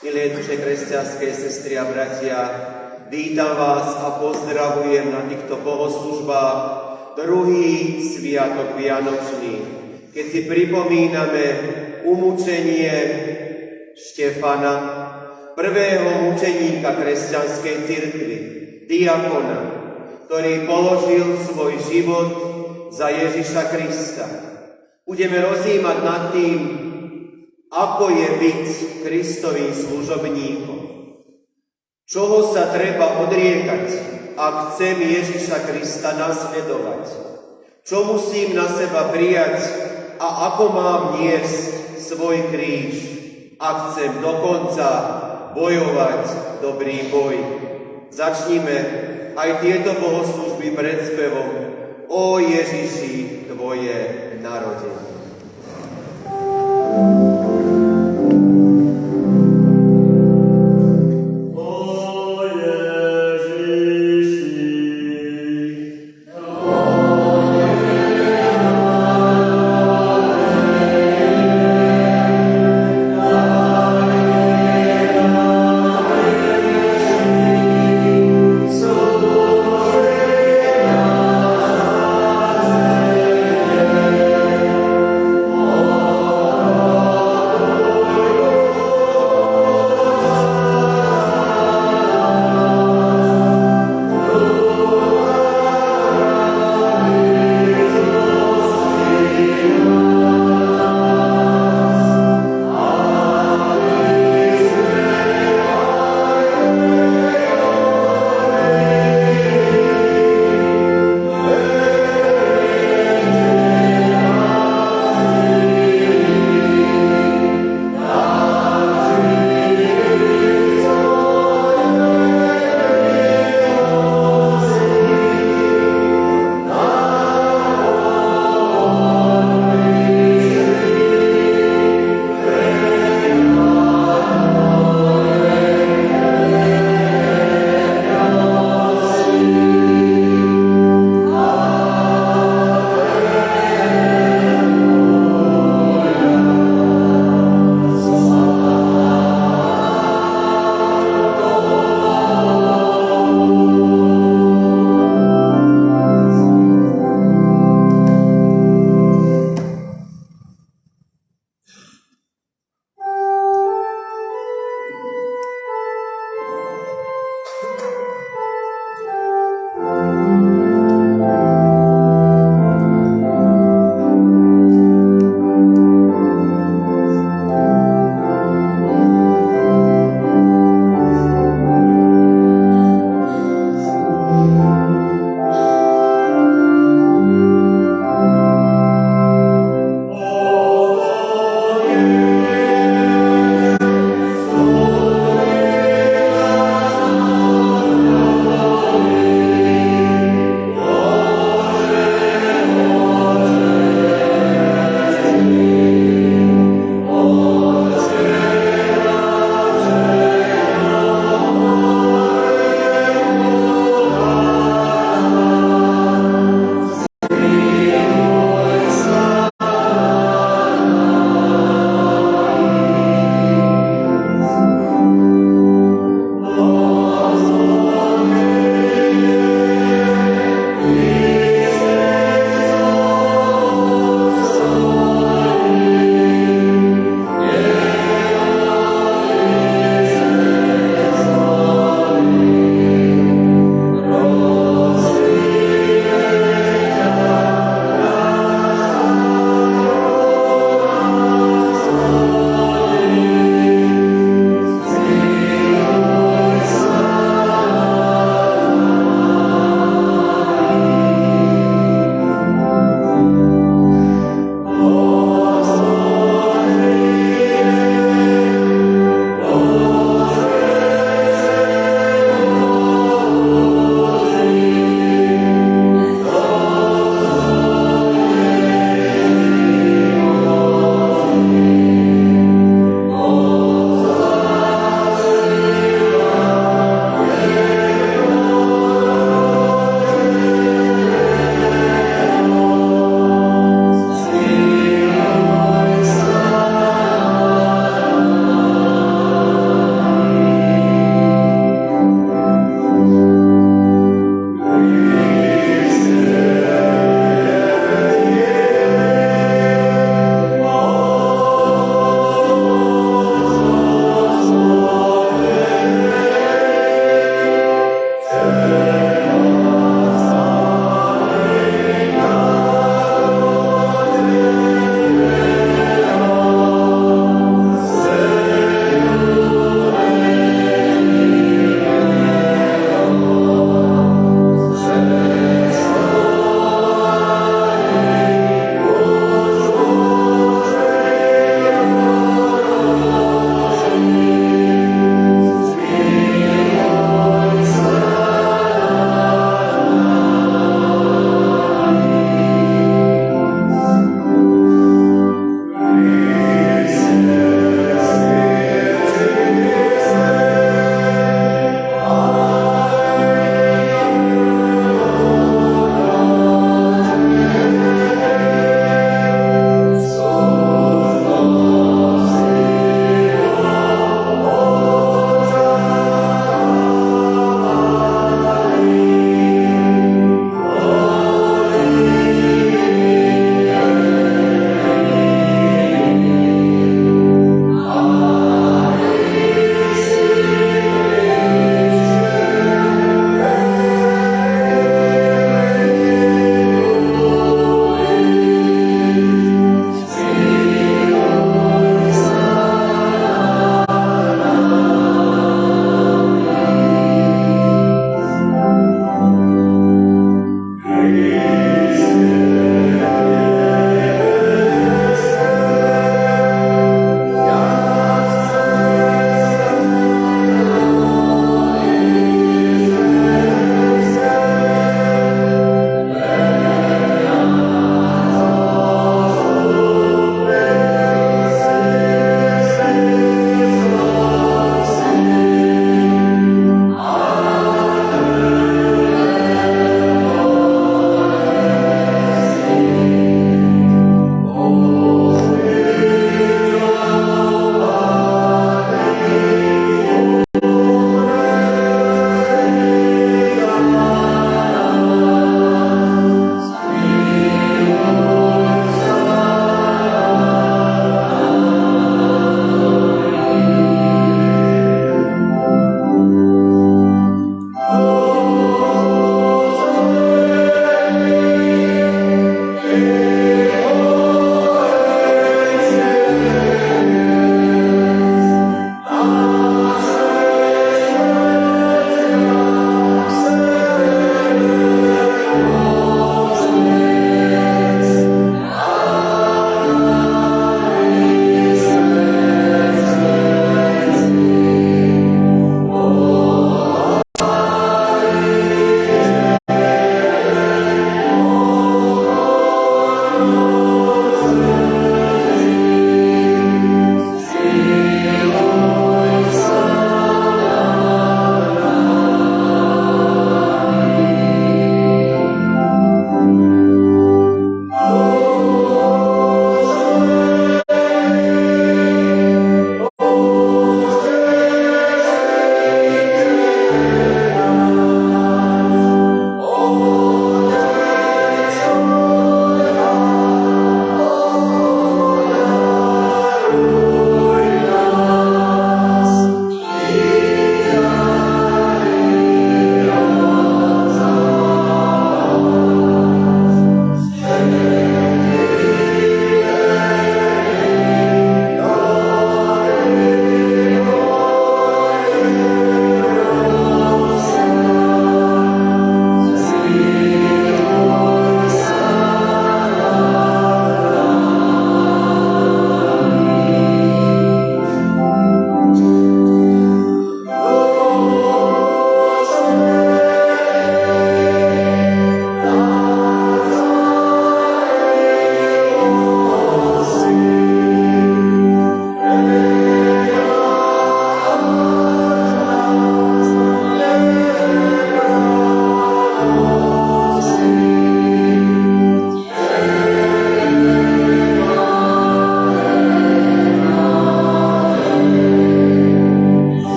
Milé kresťanské sestry a bratia, vítam vás a pozdravujem na týchto bohoslužbách druhý sviatok Vianočný, keď si pripomíname umúčenie Štefana, prvého mučeníka kresťanskej cirkvi, diakona, ktorý položil svoj život za Ježiša Krista. Budeme rozjímať nad tým, ako je byť Kristovým služobníkom. Čoho sa treba odriekať, ak chcem Ježiša Krista nasledovať? Čo musím na seba prijať a ako mám niesť svoj kríž, ak chcem dokonca bojovať dobrý boj? Začnime aj tieto bohoslužby predspevom O Ježiši, Tvoje narodenie.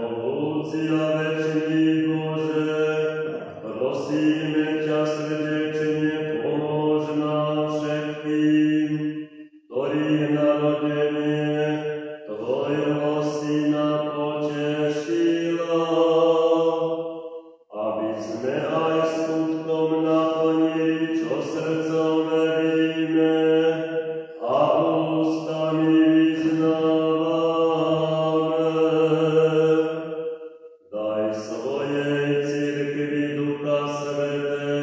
Všemovúci a večný Bože, prosíme ťa srdečne, pomôž nám všetkým, ktorí narodenie Tvojho Syna potešila, aby sme aj skutkom naplnili, čo srdcom veríme a ústami vyznávame. Daj svojej cirkvi Ducha Svätého,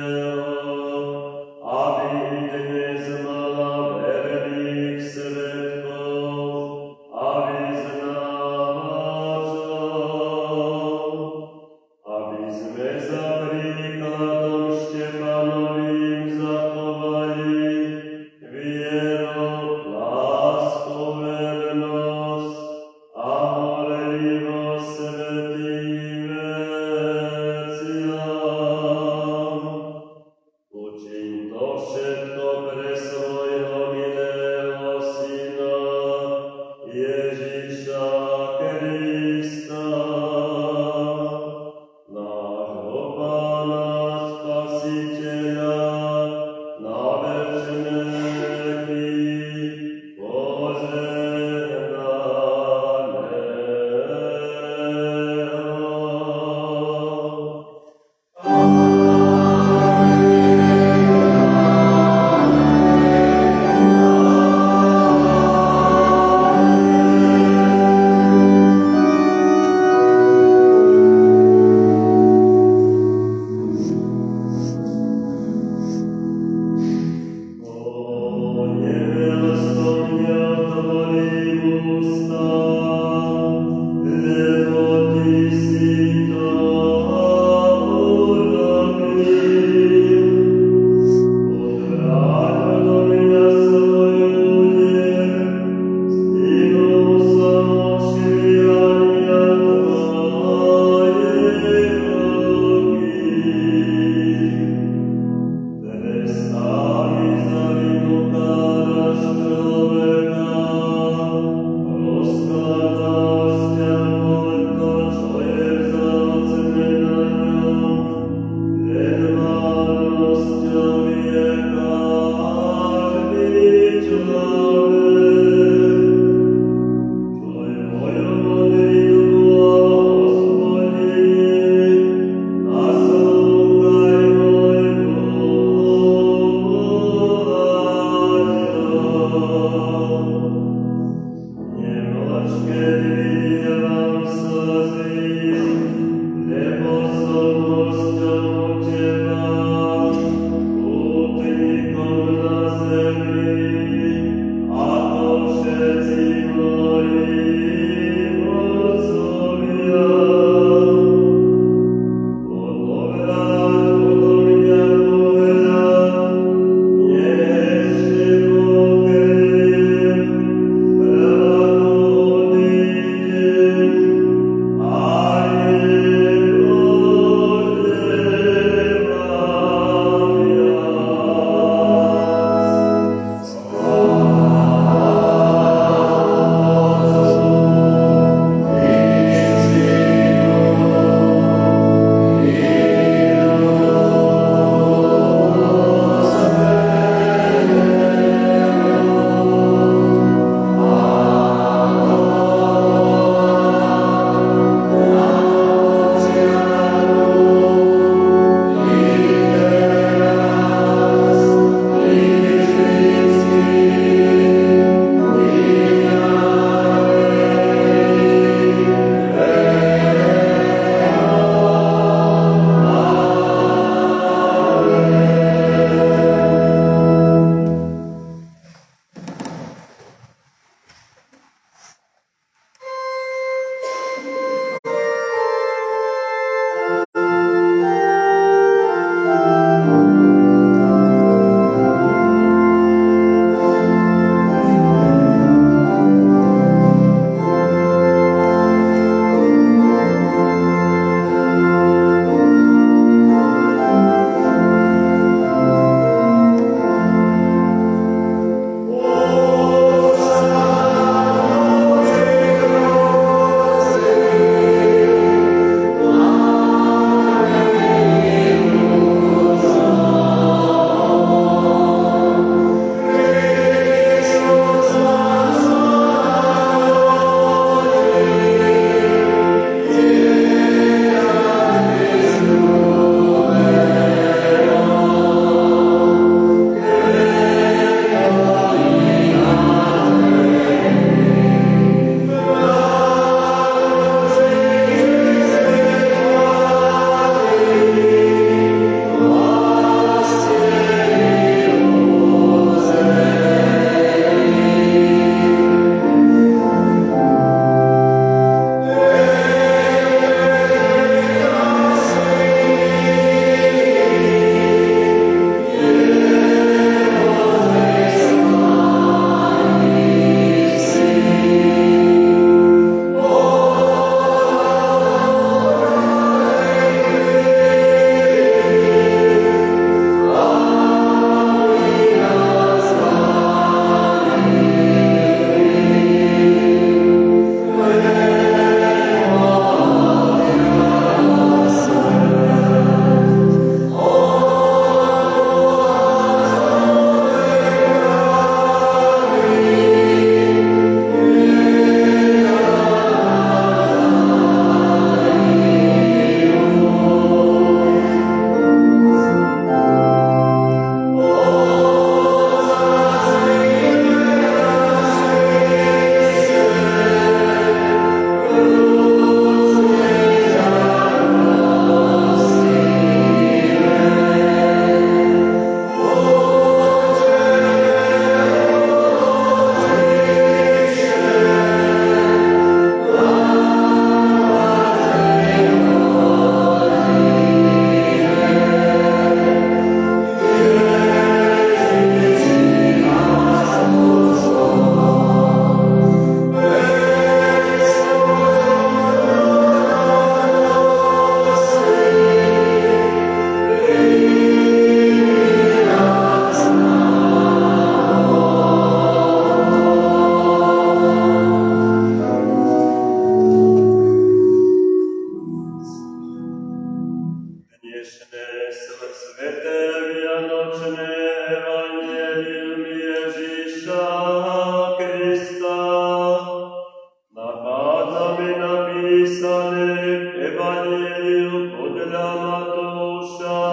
Ewangelii podľa Matúša,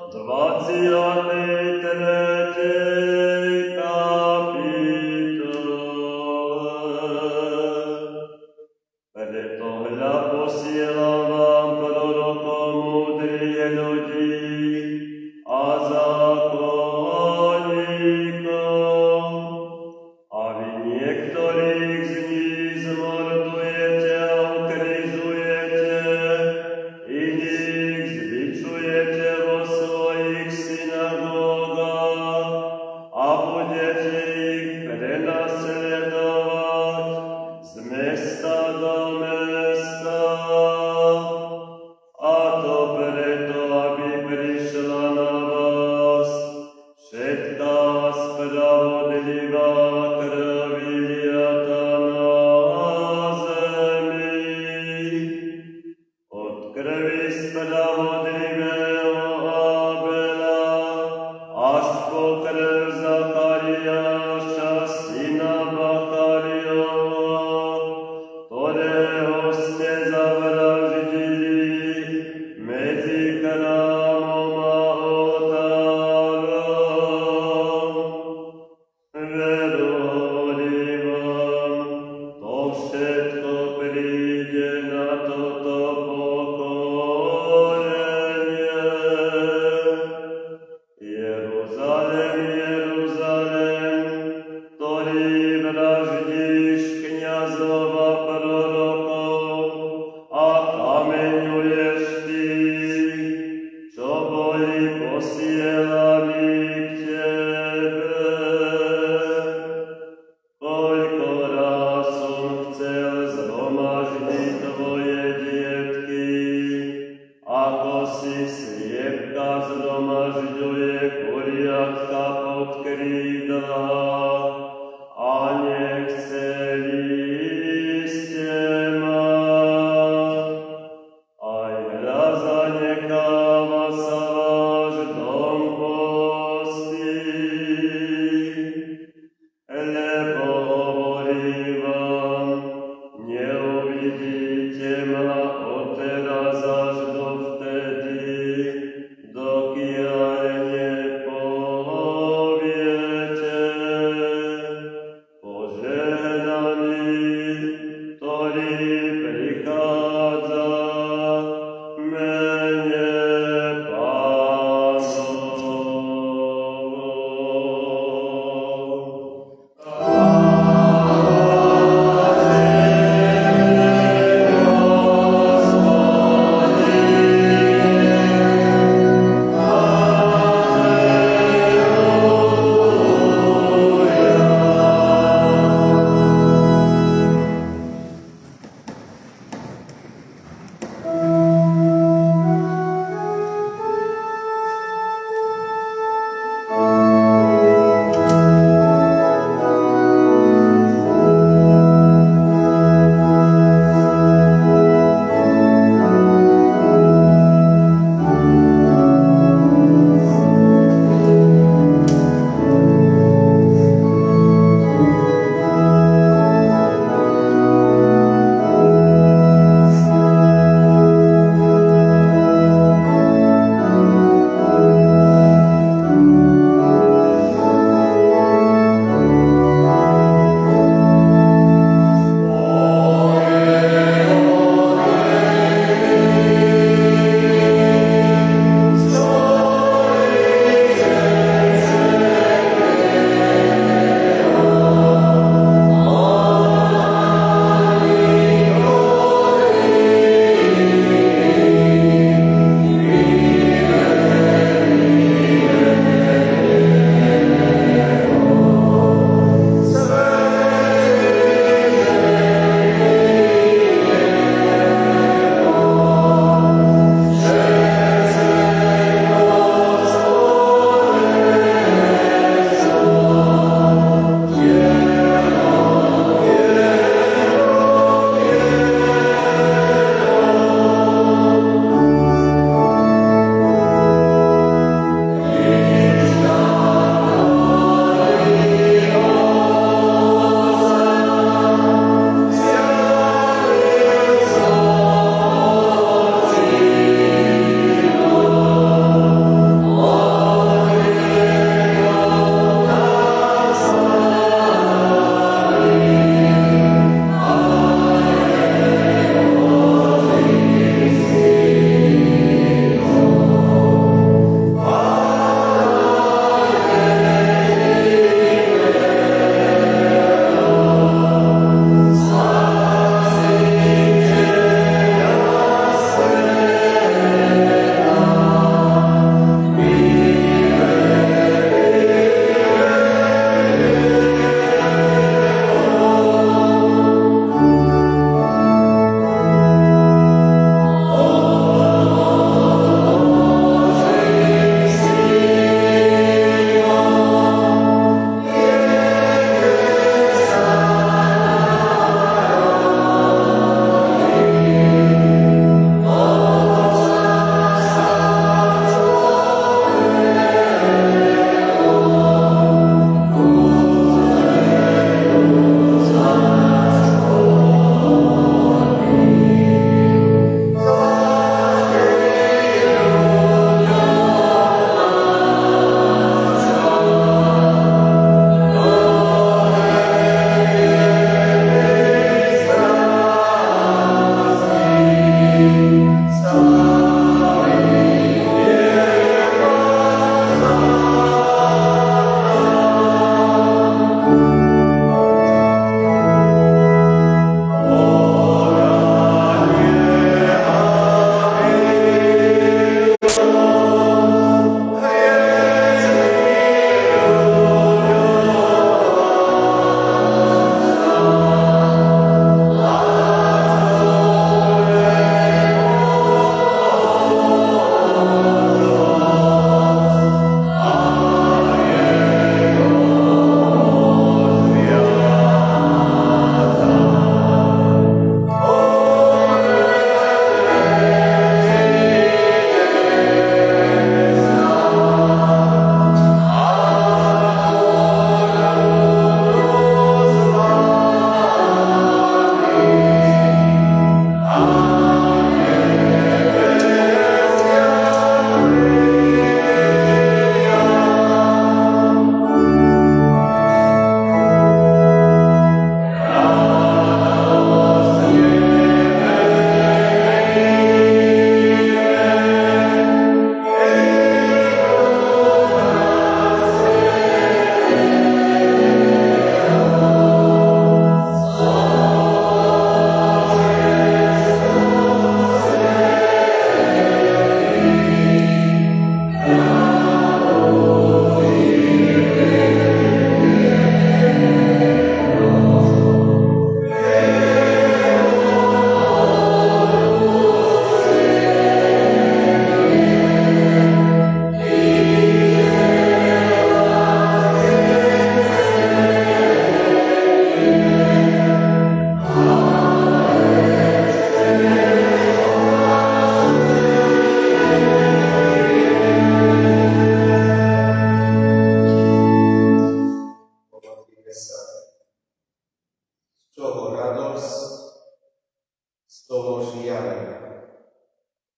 23. kapitole. Preto hľa posielam vám prorokov múdrych ľudí a zákonníkov, a vy niektorých z nich zmordujete a ukrizujete,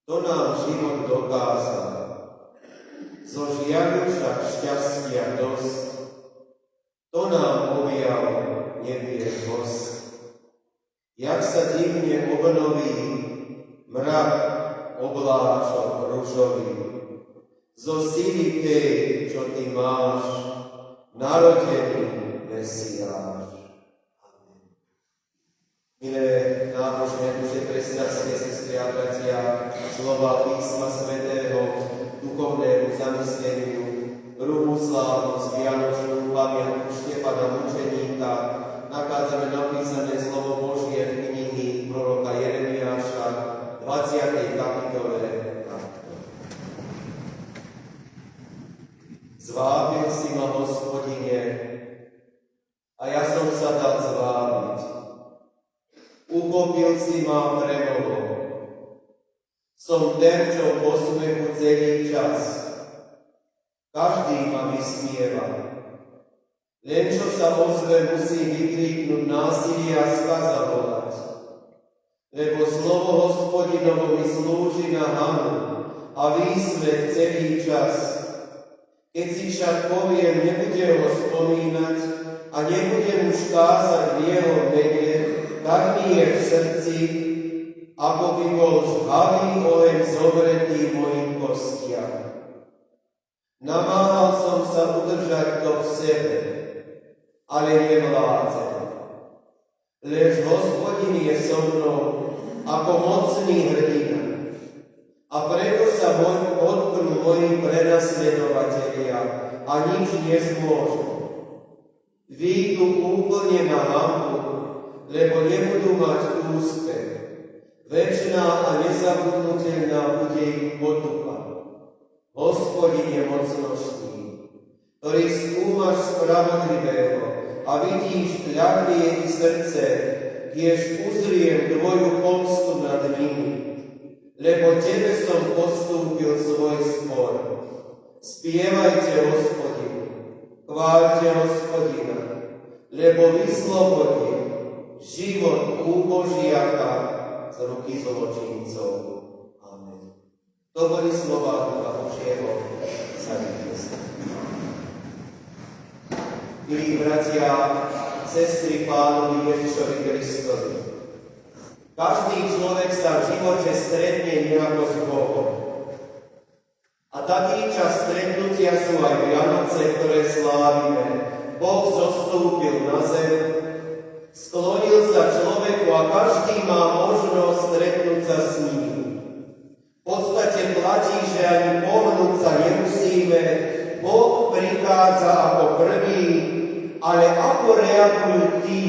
To nám život dokázal. Zo žiaľu však šťastia dosť, to nám objal nebie host. Jak sa divne obnoví mrak obláčok ružový, zo síly tej, čo ty máš, narodený Mesiáš. Amen. Milé nábožné duše, kresťanské sestry a bratia, slova písma svätého, duchovnému zamysleniu, druhú slávnosť vianočnú pamiatku Štefana Mučeníka nachádzame napísané slovo Božie v knihy proroka Jeremiáša, 20. kapitole. Zvábil si ma, Hospodine, a ja som sa dal zvábiť. Uchopil si ma premohou. Som ten, čo posmechu celý čas. Každý ma vysmieva. Len čo sa ozve, musí vykríknuť násilie a skaza volať. Lebo slovo Hospodinovo mi slúži na hanbu a výsmech celý čas. Keď si však poviem, nebudem ho spomínať a nebudem už kázať v jeho mene, tak mi je v srdci, ako by bol žhavý oheň zobretý mojim kostiam. Namáhal som sa udržať to v sebe, ale nevládzem. Lež Hospodin je so mnou ako mocný hrdina. A preto sa odpnú moji prenasledovatelia a nič nezmôžu. Výjdu úplne na hanbu, lebo nebudú mať úspech. Večná a nezabudnutelná bude ich potupa. Hospodin je mocnostný, ktorý skúmaš spravodlivého a vidíš ľahlie i srdce, kiež uzriem tvoju pomstu nad nimi. Lebo tebe som postúpil svoj spor. Spievajte Hospodinu, chváľte Hospodina, lebo vyslobodil život úbožiaka z ruky zločincov. Amen. To boli slova Ducha Božieho, sadite sa. Milí bratia, sestry Pánovi Ježišovi Kristovi, každý človek sa v živote stretne nejako s Bohom. A taký čas stretnutia sú aj Vianoce, ktoré slávime. Boh zostúpil na zem, sklonil sa človeku a každý má možnosť stretnúť sa s ním. V podstate platí, že ani pohnúť sa nemusíme, Boh prichádza ako prvý, ale ako reagujú tí,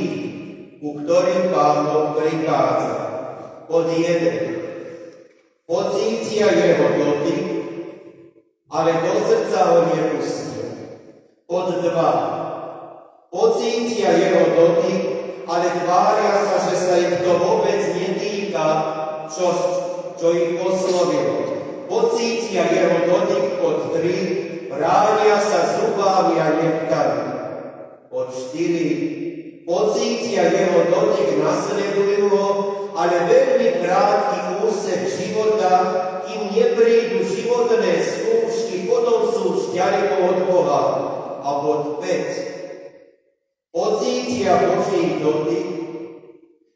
ku ktorým Pán Boh prichádza. Pod 1. Pocítia jeho dotyk, ale do srdca ho nepustia. Pod 2. Pocítia jeho dotyk, ale tvária sa, že sa ich to vôbec netýka, čo ich oslovilo. Pocítia jeho dotyk. Pod 3. Bránia sa zubami a nechtami. Pod 4. Pocítia jeho dotyk, nasledujú ho, ale veľmi krátky úsek života, kým neprídu životné skúšky, potom sú už ďaleko od Boha. A bod 5. Pocítia Boží dotyk,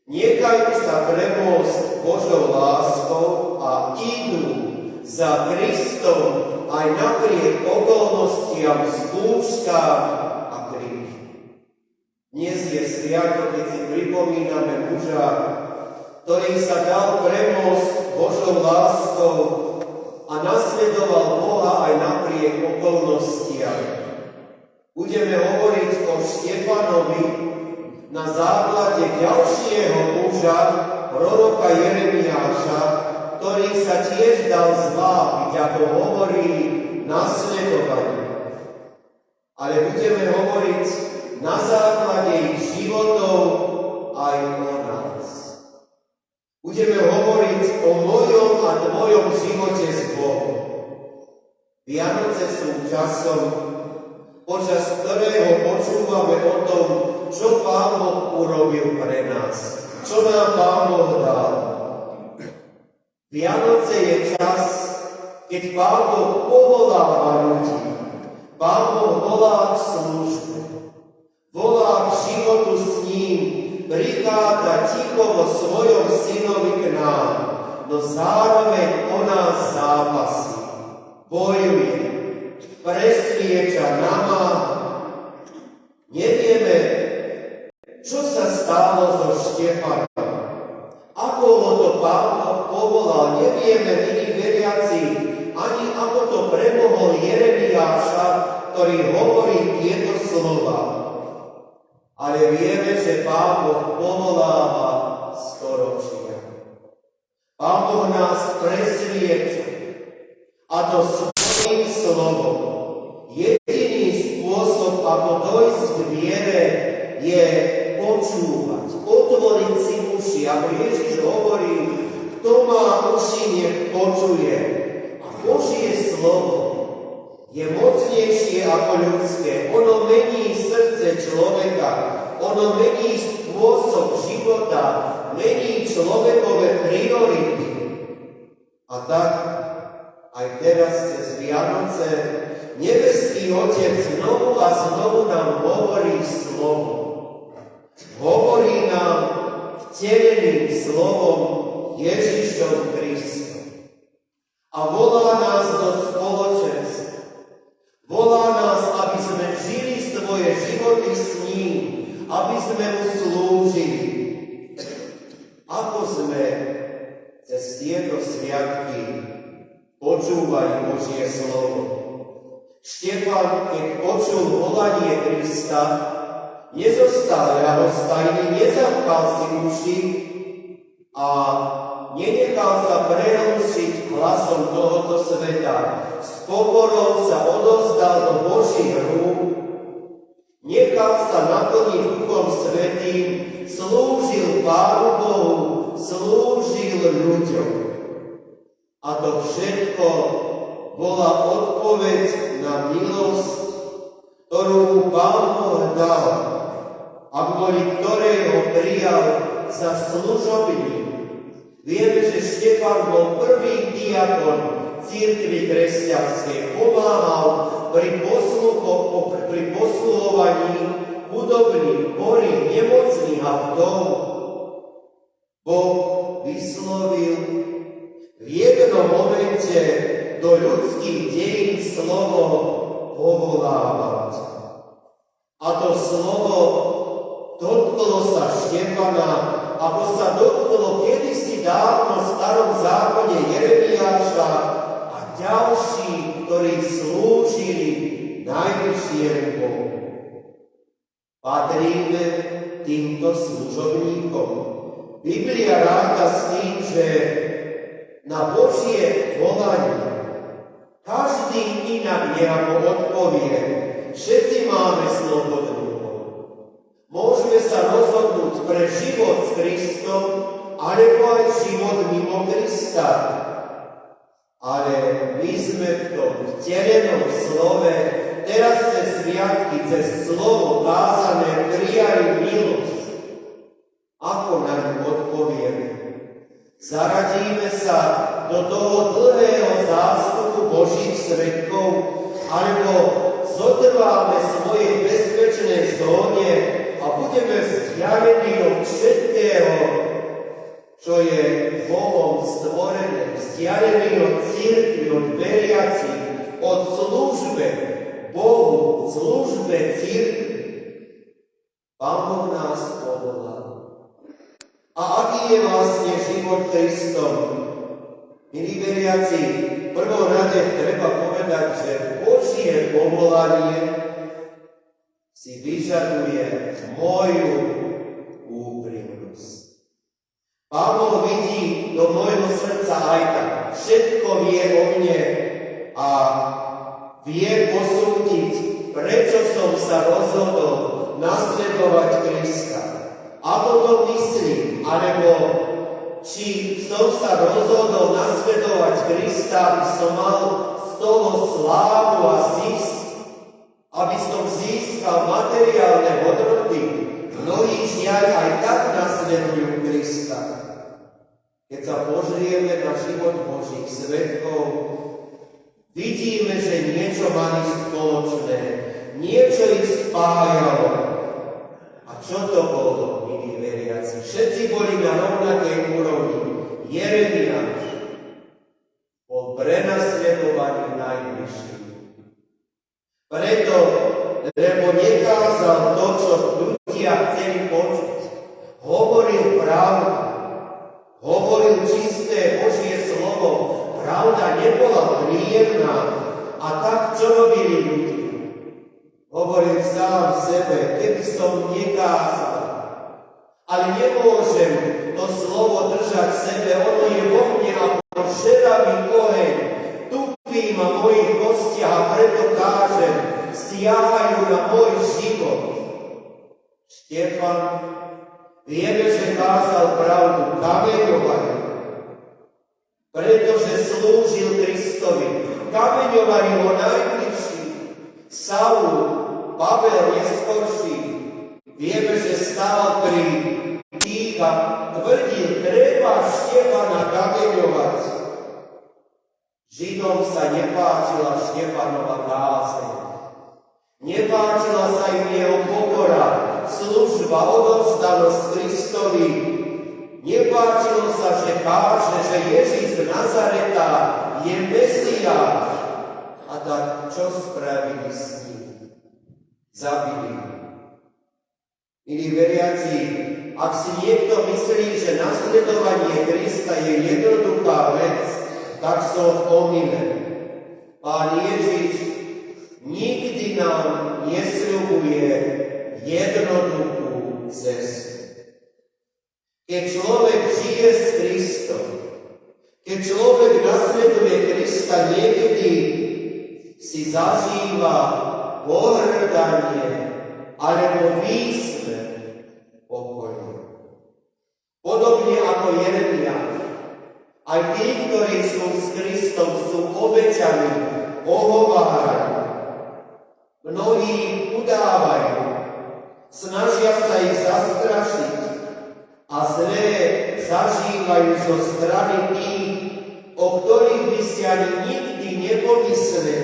nechajú sa premôcť Božou láskou a idú za Kristom aj napriek okolnostiam, skúškám a kríž. Dnes je sviatok, keď si pripomíname muža, ktorý sa dal premôcť Božou láskou a nasledoval Boha aj napriek okolnostiam. Budeme hovoriť o Štefanovi na základe ďalšieho muža, proroka Jeremiáša, ktorý sa tiež dal zvábiť, ako hovorí, nasledovanie. Ale budeme hovoriť na základe ich životov aj o nás. Budeme hovoriť o mojom a tvojom živote s Bohom. Vianoce sú časom, počas ktorého počúvame o tom, čo Pán Boh urobil pre nás, čo nám Pán Boh dal. Vianoce je čas, keď Pán Boh povoláva ľudí. Pán Boh volá k službe. Volá k životu s ním. Prichádza ticho vo svojom synovi k nám. No zároveň o nás zápasí. Bojuje. Presvieča, namáha. Nevieme, čo sa stalo so Štefanom. Ako ho to Pán Boh povolal, nevieme, milí veriaci, ani ako to premohol Jeremiáša, ktorý hovorí tieto slova. Ale vieme, že Pán Boh povoláva storočia. Pán Boh nás presvieča, a to svojím slovom. Jediný spôsob, ako dojsť k viere, je počúvať, otvoriť si uši. Ako Ježiš hovorí, kto má uši, nech počuje. A Božie slovo je mocnejšie ako ľudské. Ono mení srdce človeka, ono mení spôsob života, mení človekové priority. A tak aj teraz cez Vianoce nebeský Otec znovu a znovu nám hovorí slovo. Hovorí nám vteleným slovom Ježišom Kristom. A volá nás do spoločenstva. Volá nás, aby sme žili svoje životy s ním, aby sme mu slúžili. Ako sme cez tieto sviatky počúvali Božie slovo. Štefan, keď počul volanie Krista, nezostal ľahostajný, nezapchal si uši a nenechal sa prerušiť hlasom tohoto sveta. S pokorou sa odovzdal do Božích rúk, nechal sa naplniť Duchom Svätým, slúžil Pánu Bohu, slúžil ľuďom. A to všetko bola odpoveď na milosť, ktorú mu Pán Boh dal, a kvôli ktorej ho prijal za služobník. Vieme, že Štefan bol prvý diakon cirkvi kresťanskej. Pomáhal pri posluhovaní chudobných, chorých, nemocných a vdov. Boh vyslovil v jednom momente do ľudských dejín slovo povolávať. A to slovo dotklo sa Štefana, ako sa dotklo kedysi dávno v starom zákone Jeremiáša a ďalší, ktorí slúžili najvyššiemu Bohu. Patríme týmto služobníkom. Biblia ráta s tým, že na Božie volanie každý inak nejako odpovie. Všetci máme slobodnú voľu. Môžeme sa rozhodnúť pre život s Kristom, alebo aj život mimo Krista. Ale my sme v tom vtelenom slove teraz cez sviatky, cez slovo kázané prijali milosť. Ako na ňu odpovieme? Zaradíme sa do toho dlhého zástupu Božích svedkov, alebo zotrváme v svojej bezpečnej zóne a budeme vzdialení od všetkého, čo je Bohom stvorené, vzdialení od cirkvi, od veriacich, od službe Bohu, službe cirkvi. Pán Boh nás povolal. A aký je vlastne život Kristom? Milí veriaci, v prvom rade treba povedať, že Božie povolanie si vyžaduje moju úprimnosť. Pán Boh vidí do môjho srdca aj tak. Všetko vie o mne a vie posúdiť, prečo som sa rozhodol nasledovať Krista. Ako to myslím, alebo či som sa rozhodol nasledovať Krista, aby som mal z toho slávu a zisk, aby som získal materiálne hodnoty. Mnohí žiaľ aj tak nasledujú Krista. Keď sa pozrieme na život Božích svedkov, vidíme, že niečo mali spoločné, niečo ich spájalo. A čo to bolo, milí veriaci? Všetci boli na rovnakej úrovni. Jeremiáš bol prenasledovaný najbližší. Preto, lebo nekázal to, čo ľudia chceli počuť. Hovoril pravdu, hovoril čisté Božie slovo. Pravda nebola príjemná. A tak, čo robili ľudia? Hovoril sám sebe, keby som nekázal. Ale nemôžem to slovo držať v sebe, ono je vo mne ako žeravý oheň. Tupí ma v mojich kostiach a preto kážem, stiahajú na môj život. Štefan, vieme, že kázal pravdu, kameňovali, pretože slúžil Kristovi. Kameňovali ho najbližší. Saul, Pavel neskorší, vieme, že stál pri tých a tvrdil, treba Štefana kameňovať. Židom sa nepáčila Štefanova kázeň. Nepáčila sa im jeho pokora, služba, odovzdanosť Kristovi. Nepáčilo sa, že káže, že Ježiš z Nazareta je Mesiáš. A tak čo spravili s ním? Zabili. Milí veriaci, ak si niekto myslí, že nasledovanie Krista je jednoduchá vec, tak som omylen. Pán Ježiš nikdy nám nesľubuje jednoduchú cestu. Keď človek žije s Kristom, keď človek nasleduje Krista, niekedy si zažíva pohrdanie alebo výsmech pokoju. Podobne ako Jeremiáš, aj tí, ktorí sú s Kristom, sú obeťami, ohovárajú. Mnohí udávajú, snažia sa ich zastrašiť a zlé zažívajú zo strany tých, o ktorých by si ani nikdy nepomysleli.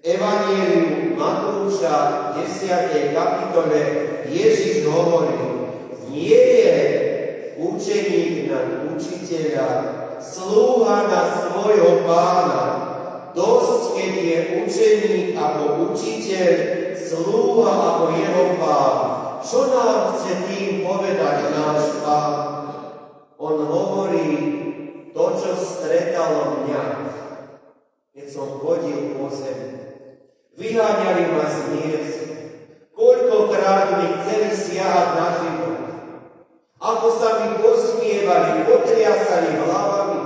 Evanjelium Matúša 10. kapitole Ježiš hovorí, nie je učeník na učiteľa, slúha na svojho pána. Dosť, keď je učeník ako učiteľ, slúha ako jeho pán. Čo nám chce tým povedať náš pán? On hovorí to, čo stretalo mňa, keď som chodil po zemi. Vyháňali ma z miest. Koľkokrát mi chceli siahať na život. Ako sa mi posmievali, potriasali hlavami.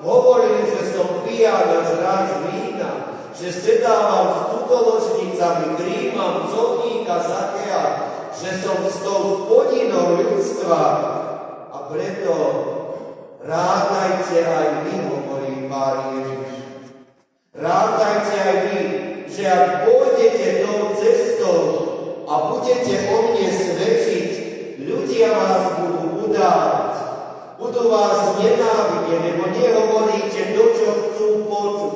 Hovorili, že som piján a žráč vína, že sedávam s tutoložnicami, príjmam zobníka Zakea, že som s tou spodinou ľudstva. A preto rátajte aj vy, hovorí Pán Ježiš. Rátajte aj vy, že ak pôjdete tou cestou a budete o mne svedčiť, ľudia vás budú udávať, budú vás nenávidieť, lebo nehovoríte to, čo chcú počuť.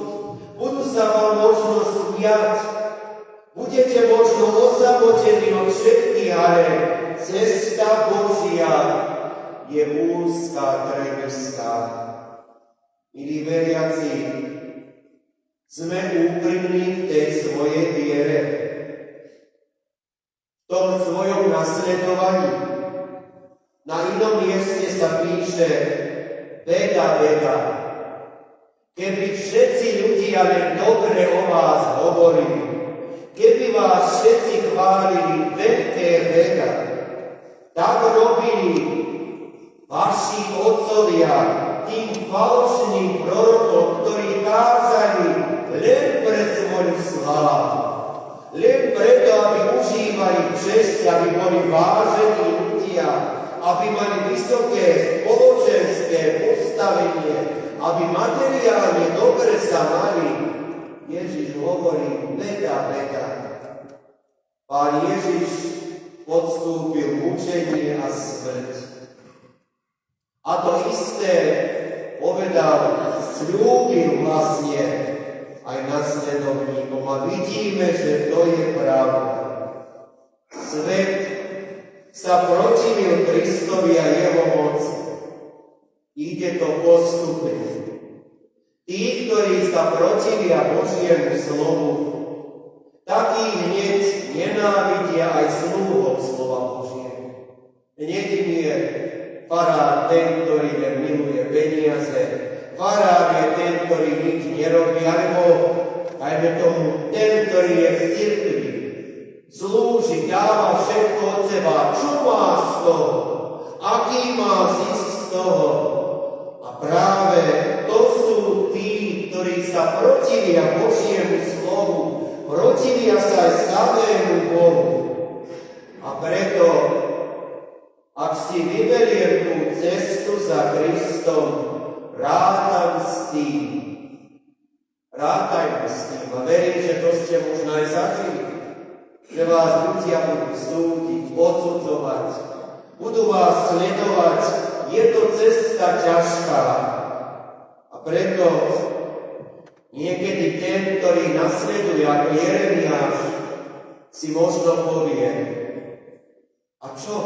Budú sa vám možno smiať, budete možno osamotení od všetkých, ale cesta Božia je úzka, trebská. Milí veriaci, sme úprimní v tej svojej viere, v tom svojom nasledovaní. Na inom mieste sa píše beda, beda. Keby všetci ľudia len dobre o vás hovorili, keby vás všetci chválili, veľké beda. Tak robili vaši otcovia tým falošným prorokom, ktorí kázali len pre svoju slávu. Len preto, aby užívali česť, aby boli vážení ľudia, aby mali vysoké spoločenské postavenie, aby materiálne dobre sa mali. Ježiš hovorí, beda, beda. Pán Ježiš podstúpil mučenie a smrť. A to isté povedal, sľúbil vlastne aj nasledovníkom a vidíme, že to je pravda. Svet sa protivil Kristovi a jeho moci. Ide to postupne. Tí, ktorí sa protivia Božiemu slovu, takí hneď nenávidia aj sluhov slova Božieho. Hneď im je farár ten, ktorý miluje peniaze, farár je ten, ktorý nič nerobí, alebo dajme tomu ten, ktorý je v cirkvi, slúži, dáva všetko od seba. Čo máš z toho? Aký má zisk z toho? A práve to sú tí, ktorí sa protivia Božiemu slovu, protivia sa aj samému Bohu. A preto, ak si vyberiem tú cestu za Kristom, rátajme s tým a verím, že to ste možno aj zažili, že vás ľudia budú súdiť, odsudzovať, budú vás sledovať, je to cesta ťažká. A preto niekedy ten, ktorý nasleduje ako Jeremiáš, si možno povie, a čo?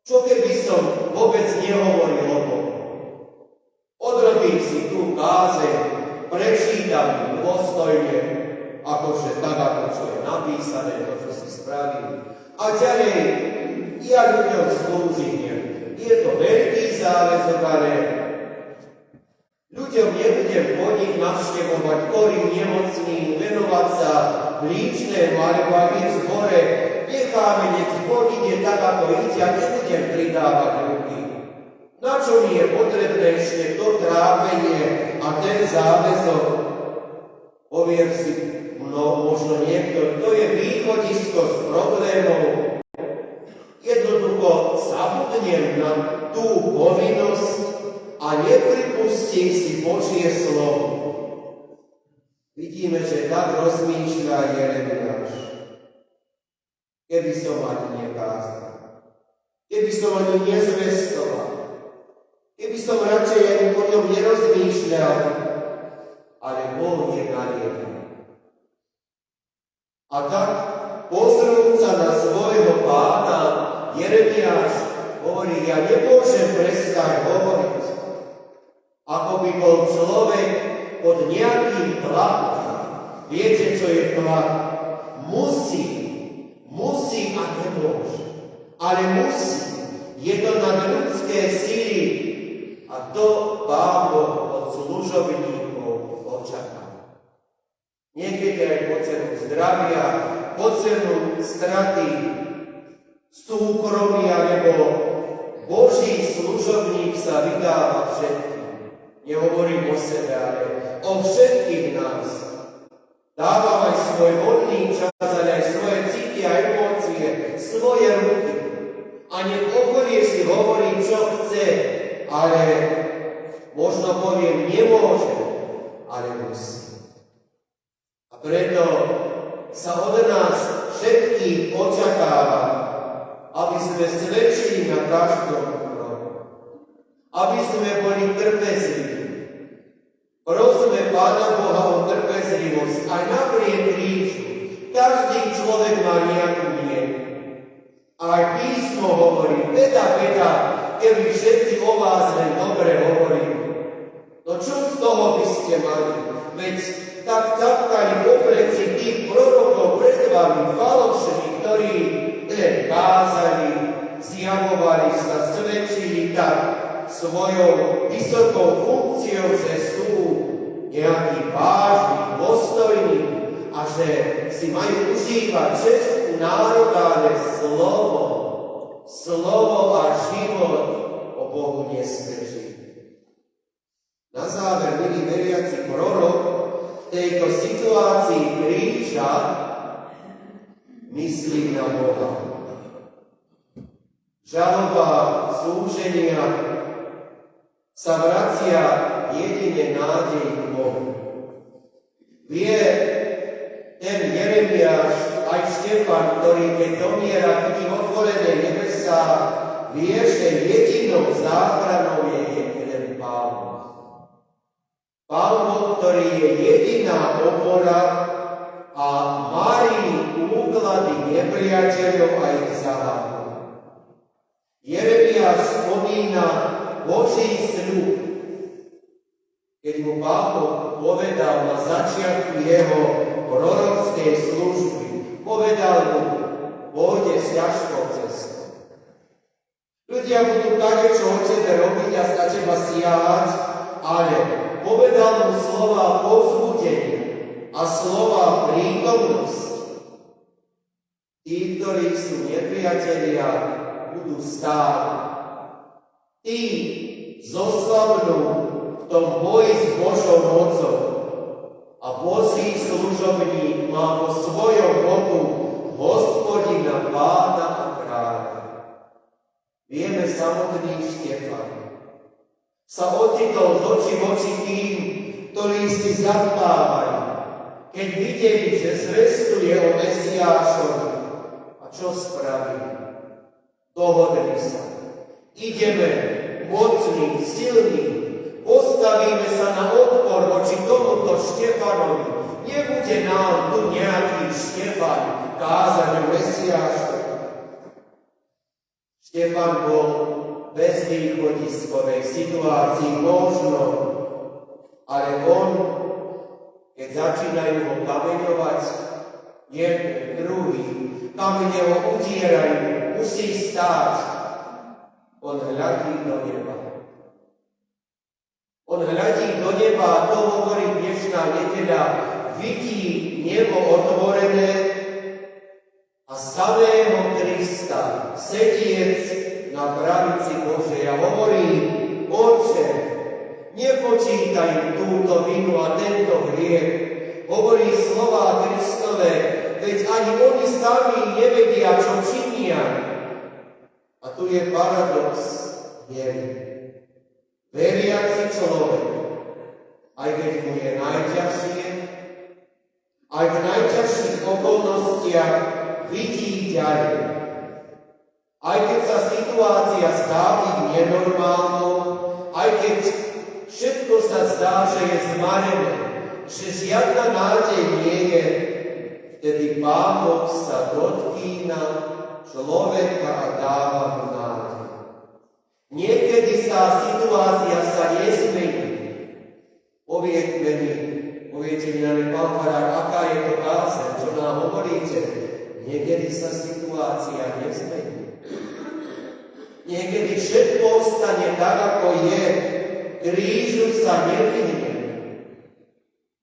Čo keby som vôbec nehovoril o Bohu? Odrobím si tú kázeň, prečítam ju dôstojne, akože tak, ako čo je napísané, to, čo si spravili. A ďalej, ja ľuďom slúžim. Je to veľký záväzok, ale ľuďom nebudem chodiť navštevovať chorým, nemocným, venovať sa blížnemu, alebo ak je v zbore, necháme, nech chodiť je tak, ako ide, a nebudem pridávať ruky. Na čo mi je potrebné ešte to trápenie a ten záväzok? Poviem si, možno niekto, to je východisko z problémov. Jednoducho zabudnem na tú povinnosť a nepripustím si Božie slovo. Vidíme, že tak rozmýšľa Jeremiáš. Keby som ani nekázal, keby som ani nezvestoval, keby som radšej ani o ňom nerozmýšľal, ale Boh je naliehal. A tak, pozrúť sa na svojho pána, Jeremiáš hovorí, ja nemôžem prestať hovoriť, ako by bol človek pod nejakým tlakom. Viete, čo je tlak? Musí a nemôže. Ale musí. Je to nad ľudské sily a to Pán Boh od služobníkov očakáva. Niekedy aj po cenu zdravia, po cenu straty súkromia, lebo Boží služobník sa vydáva všetkým. Nehovorím o sebe, ale o všetkých nás. Dáva aj svoj voľný čas, ale aj svoje city a emócie, svoje ruky. A nech okolie si hovorí, čo chce, ale možno poviem, nemôže, ale musí. A preto sa od nás všetkých očakáva, aby sme svedčili na každom kroku, aby sme boli trpezliví. Prosme Pána Boha o trpezlivosť aj napriek krížu. Každý človek má nejakú mieru. A písmo hovorí, beda, keby všetci o vás len dobre hovorili. No čo z toho by ste mali? Veď tak capkali po pleci tých prorokov pred vami, falošných, ktorí len kázali, zjavovali sa, svedčili tak svojou vysokou funkciou, že sú nejakí vážni, postojní a že si majú užívať čestnú národa, ale slovo a život o Bohu nesvedčí. Na záver, milí veriaci, prorok v tejto situácii kríža myslí na Boha. Žaloba súženia sa vracia jedine nádej k Bohu. Vie ten Jeremiáš, aj Štefan, ktorý keď zomiera, vidí otvorené nebesá, vie, že jedinou záchranou je len Pán. Pán Boh, ktorý je jediná opora a Márii úklady nepriateľov a ich záhadov. Jeremiáš spomína Boží sľub, keď mu Pán Boh povedal na začiatku jeho prorockej služby, povedal mu, pôjdeš ťažkou cestou. Ľudia budú kadečo od tebe robiť a za teba siahať, ale povedal mu slova povzbudenia a slova prítomnosti. Tí, ktorí sú nepriatelia, budú stáť. Tí zoslabnú v tom boji s Božou mocou a Boží služobník má vo svojom boku Hospodina, Pána a Kráľa. Vieme, samotný Štefan sa ocitol z očí v oči tým, ktorí si zapávajú, keď videli, že zvestuje o Mesiášovi. A čo spravili? Dohodli sa. Ideme, mocní, silní, postavíme sa na odpor voči tomuto Štefanovi. Nebude nám tu nejaký Štefan kázať o Mesiášovi. Štefan bol bez východiskovej situácii možno, ale on, keď začínajú ho kameňovať, jeden, druhý, kamene ho utierajú, musí stáť. On hľadí do neba. On hľadí do neba a to hovorí dnešná nedeľa, vidí nebo otvorené a samého Krista, sediec na pravici Božej a hovorí, Otče, nepočítaj túto vinu a tento hriech. Hovorí slová Kristove, veď ani oni sami nevedia, čo činia. A tu je paradox viery. Veriaci človek, aj keď mu je najťažšie, aj v najťažších okolnostiach vidí ďalej. Aj keď sa situácia zdá byť nenormálnou, aj keď všetko sa zdá, že je zmarené, že žiadna nádej nie je, vtedy Pán Boh sa dotkýna človeka a dáva mu nádej. Niekedy sa situácia sa nezmení. Poviete mi na pán farár, aká je to kázeň, čo nám hovoríte? Niekedy sa situácia nezmení. Niekedy všetko ostane tak, ako je. Krížu sa nevyhne.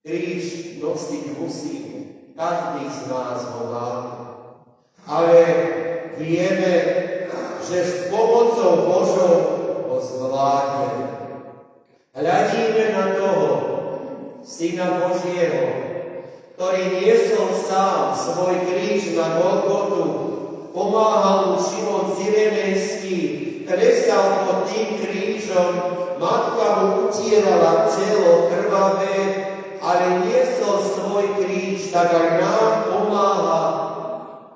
Kríž nosiť musíme. Každý z nás ho má. Ale vieme, že s pomocou Božou ho zvládneme. Hľadíme na toho Syna Božieho, ktorý niesol sám svoj kríž na Golgotu, pomáhal mu Šimon Cyrenejský, kresal pod tým krížom, matka mu utierala čelo krvavé, ale niesol svoj kríž, tak aj nám pomáha,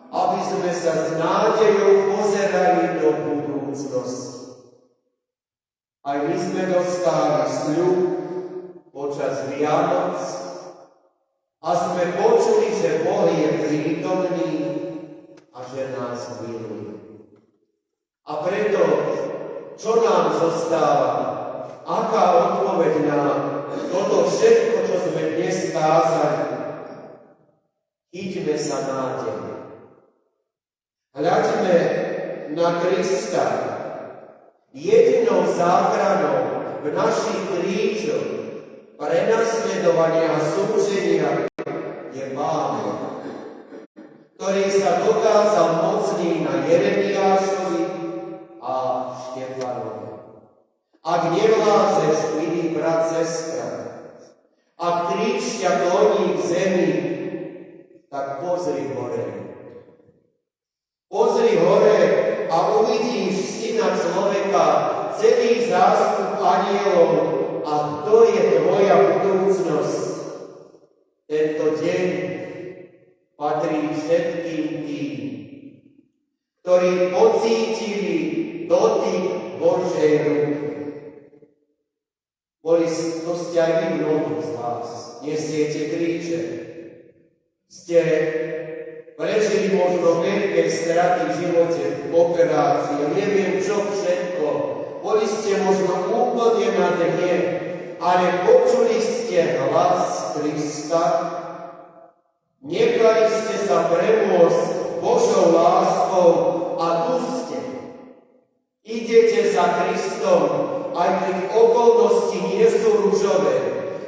aby sme sa s nádejou pozerali do budúcnosti. Aj my sme dostali sľub počas Vianoc a sme počuli, že Boh je prítomný a že nás miluje. A preto, čo nám zostáva? Aká odpoveď na toto všetko, čo sme dnes kázali? Chyťme sa nádej. Hľaďme na Krista. Jedinou záchranou v našich krížoch prenasledovania a súženia je Pán, ktorý sa dokázal mocný na Jeremiášovi a Štefanovi. Ak nevládzeš, milý brat, sestra, ak kríž ťa kloní k zemi, tak pozri hore. Pozri hore a uvidíš Syna človeka, celý zástup anielov, a to je tvoja budúcnosť. Tento deň patrí všetkým tým, ktorí pocítili dotyk Božej ruky. čo ste aj vy mnohí z vás. Nesiete kríže. Ste prežili možno veľké straty v živote, operácie, neviem čo všetko. Boli ste možno úplne na dne, ale počuli ste hlas Krista, nechali ste sa premôcť Božou láskou a tu ste. Idete za Kristom, aj keď okolnosti nie sú ružové,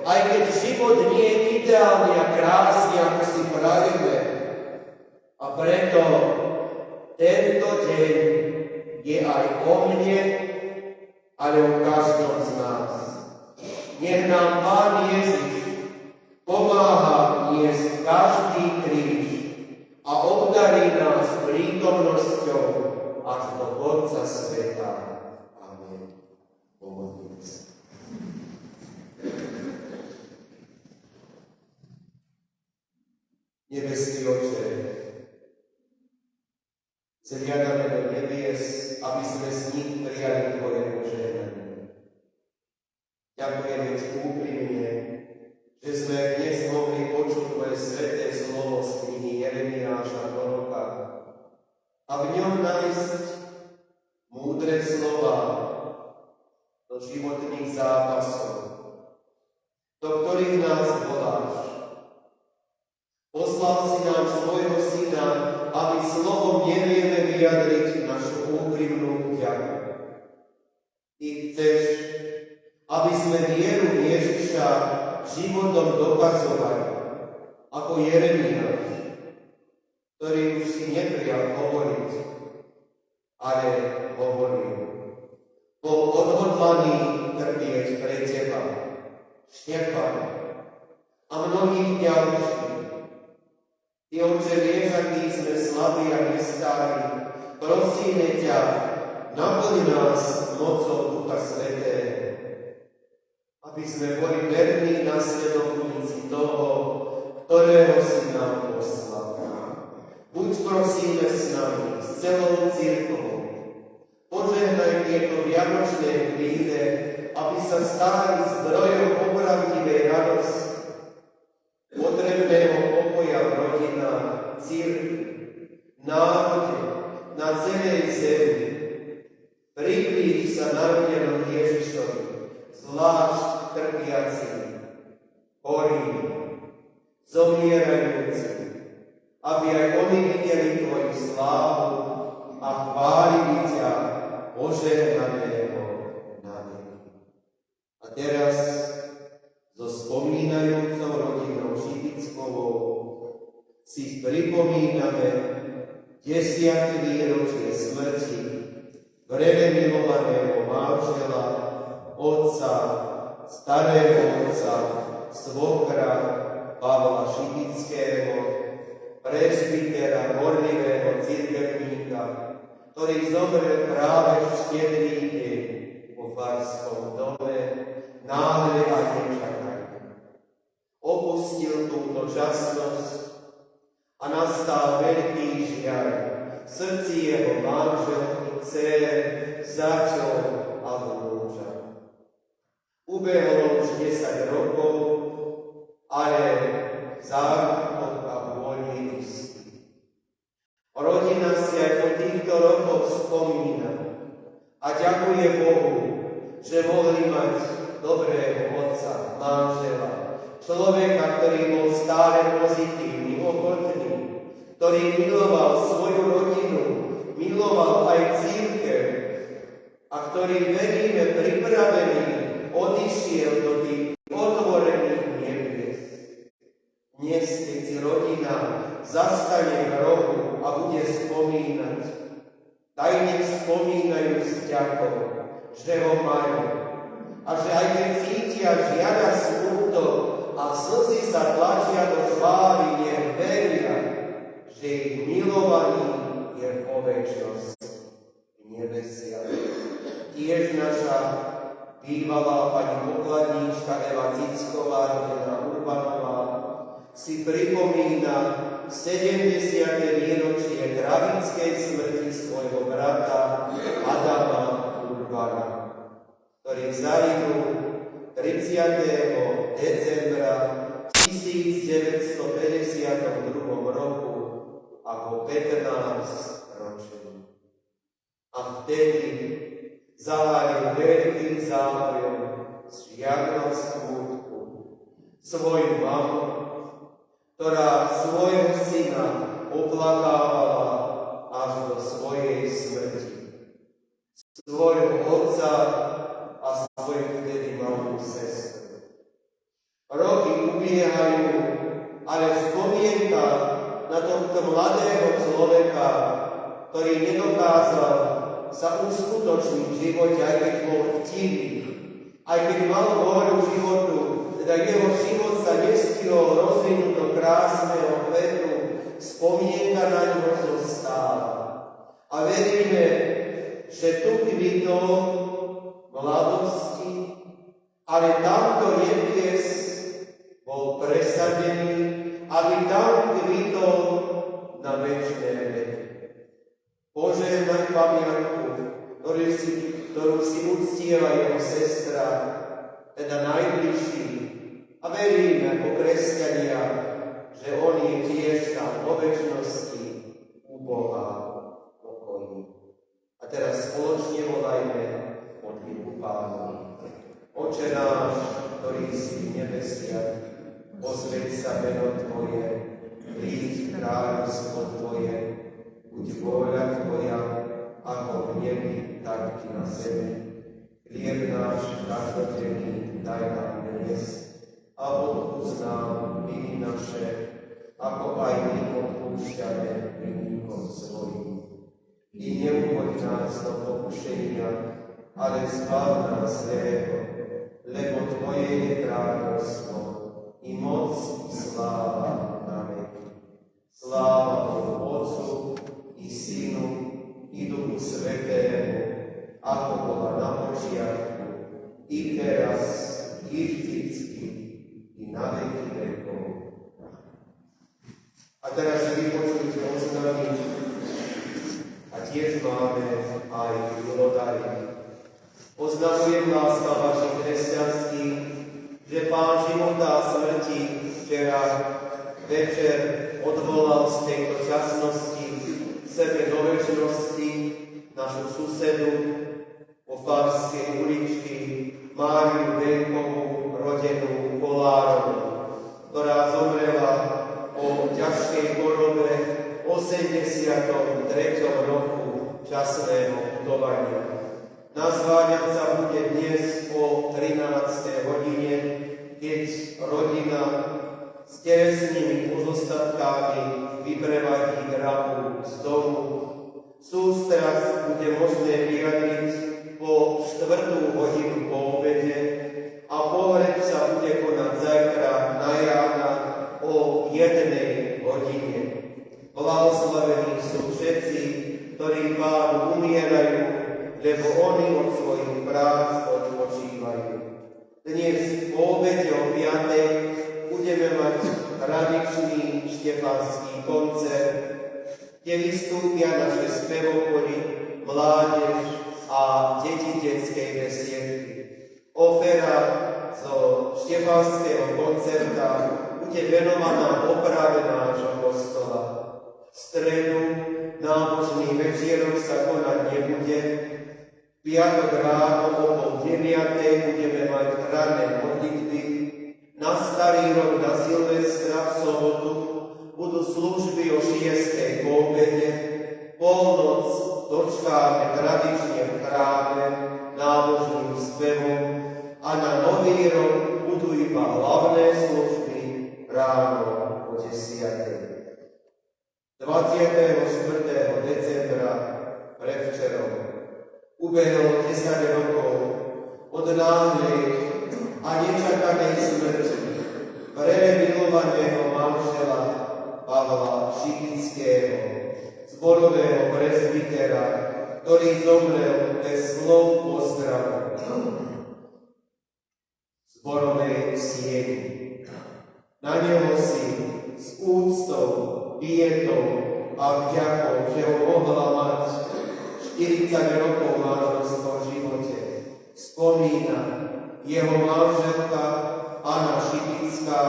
aj keď život nie je ideálny a krásny, ako si prajeme. A preto tento deň je aj o mne, ale o každom z nás. Nech nám Pán Ježiš pomáha niesť každý kríž a obdarí nás prítomnosťou až do konca sveta. Amen. Pomodlíme sa. Nebeský Otče, zhliadame do nebies, aby sme z nich prijali Tvoje požehnanie. Ďakujeme Ti úprimne, že sme dnes mohli počuť Tvoje sväté slovo z knihy Jeremiáša proroka a v ňom nájsť múdre slova do životných zápasov, do ktorých nás voláš. Poslal si nám svojho Syna, aby slovom nevieme vyjadriť našu úprimnú vďaku. Ty chceš, aby sme vieru Ježiša životom dokazovali, ako Jeremiáš, ktorý už si neprijal hovoriť, ale hovoril. Bol odhodlaný trpieť pre Teba, Štefan a mnohých ďalších. Ty, Otče, vieš, akí sme slabí a nestári. Prosíme ťa, naplň nás mocou Ducha Svätého, aby sme boli verní nasledovníci toho, ktorého si nám poslal. Buď prosíme s nami, s celou cirkvou. Požehnaj tieto vianočné chvíle, aby sa stali zdrojom opravdivej radosti, potrebného pokoja v rodinách, cirkvi, národe, na celej zemi. Priblíž sa narodenom Ježišovi, zvlášť trpiacim, chorým, zomierajúcim, aby aj oni videli Tvoju slávu a chválili ťa, požehnaného na veky. A teraz so spomínajúcou rodinou Šibickovou si pripomíname 10. výročie smrti vrele milovaného manžela, otca, starého otca, svokra Pavla Šibického, presbytera, horlivého cirkevníka, ktorý zomrel práve v štedrý deň vo farskom dome, náhle a nečakane. Opustil túto časnosť a nastal veľký žiaľ v srdci jeho manželky, dcér, zaťov a vnúča. Ubehlo už 10 rokov, ale zárutok a vôľ je istý. Rodina si aj po týchto rokoch spomína a ďakuje Bohu, že mohli mať dobrého otca, manžela, človeka, ktorý bol stále pozitívny, ochotný, ktorý miloval svoju rodinu, miloval aj cirkev a ktorý, veríme, pripravený odišiel do tých otvorených nebies. Dnes, keď si rodina zastane v rohu a bude spomínať, daj nech spomínajú s vďakou, že ho majú. A že aj keď cítia žiada smútok a slzy sa tlačia do tvári, nech veria, že ich milovaný je v večnosti v nebesiach. Tiež naša bývalá pani pokladníčka Eva Cicková, rodina Urbanová, si pripomína 70. výročie tragickej smrti svojho brata Adama Urbana, ktorý zahynul 3. 30. decembra 1952 roku ako 15-ročný. A vtedy zahájil veľkým záujom žiadnou smútku svoju mamu, ktorá svojho syna oplakávala až do svojej smrti. Svojho otca a svoju vtedy malú sestru. Roky ubiehajú, ale spomienka na tohto mladého človeka, ktorý nedokázal sa uskutočniť v živote, aj keď bol chtivý, aj keď mal vôľu životu, teda jeho život sa nestihol rozvinúť do krásneho kvetu, spomienka na ňo zostáva. A veríme, že tu kvitol mladosti, ale tamto nebies bol presadený, aby tam kvitol na večné veky. Požehnaj pamiatku, ktorú si uctieva jeho sestra, teda najbližší. A veríme ako kresťania, že on je tiež tam vo večnosti u Boha pokojný. A teraz spoločne volajme modlitbu Pánu. Oče náš, ktorý si v nebesiach, posväť sa meno Tvoje, príď kráľovstvo Tvoje, buď vôľa Tvoja, ako v nebi, tak i na zemi. Chlieb náš každodenný daj nám dnes a odpusť nám viny naše, ako aj my odpúšťame vinníkom svojim. I neuvoď nás do pokušenia, ale zbav nás zlého, lebo Tvoje je kráľovstvo, i moc, i sláva na veky. Sláva Bohu Otcu, i Synu, i Duchu Svätému, ako bola na počiatku, i teraz, i vždycky, i na veky vekov. A teraz si vypočujte oznámy, a tiež máme aj milodary. Oznamujem láska vašich kresťanských, že Pán života a smrti včera večer odvolal z tejto časnosti sebe do večnosti našu susedu po Farskej uličky Máriu Benkovú, rodenú Kolárovú, ktorá zomrela po ťažkej chorobe 83. roku časného putovania. Nazváňať sa bude dnes o 13. hodine, keď rodina s telesnými pozostatkami vyprevadí grabu z domu. Sústrasť bude možné vyjadriť po 4. hodinu po obede a pohreb sa bude konať zajtra na rána o 1. hodine. Blahoslavení sú všetci, ktorí Pánu umierajú, lebo oni od svojich prác odpočívajú. Dnes po obede o 5. budeme mať tradičný štefanský koncert, kde vystúpia naše spevokory, mládež a deti detskej besiedky. Opera zo štefanského koncerta bude venovaná oprave nášho kostola. V stredu nábožný večierok sa konať nebude. V piatok ráno o 8:30 budeme mať ranné modlitby. Na Starý rok, na Silvestra, v sobotu budú služby o 6:00 po obede. Polnoc dočkáme tradične v chráme nábožným spevom a na Nový rok budú iba hlavné služby ráno o 10:00. 24. decembra predvčerom ubehlo 10 rokov od náhlej a nečakanej smrti premilovaného manžela Pavla Šipického, zborového presbytera, ktorý zomrel bez slov pozdravu zborovej sieni. Na neho si s úctou, pietou a vďakou, že ho mohla mať 40 rokov manželstva v živote, spomína jeho manželka Anna Šipická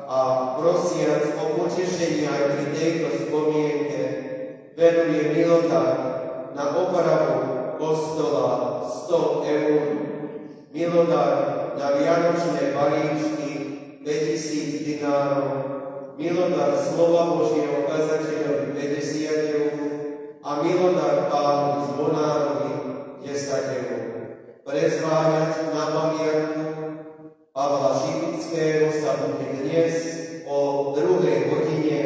a prosiac o potešenie aj pri tejto spomienke venuje milodar na opravu kostola 100 eur, milodar na vianočné balíčky 5000 dinárov, milodar slova Božieho kazateľovi 50 eur a milodar pánu zvonárovi 10 eur. Prezváňať na pamiatku Pavla Šipického sa bude dnes o 2. hodine,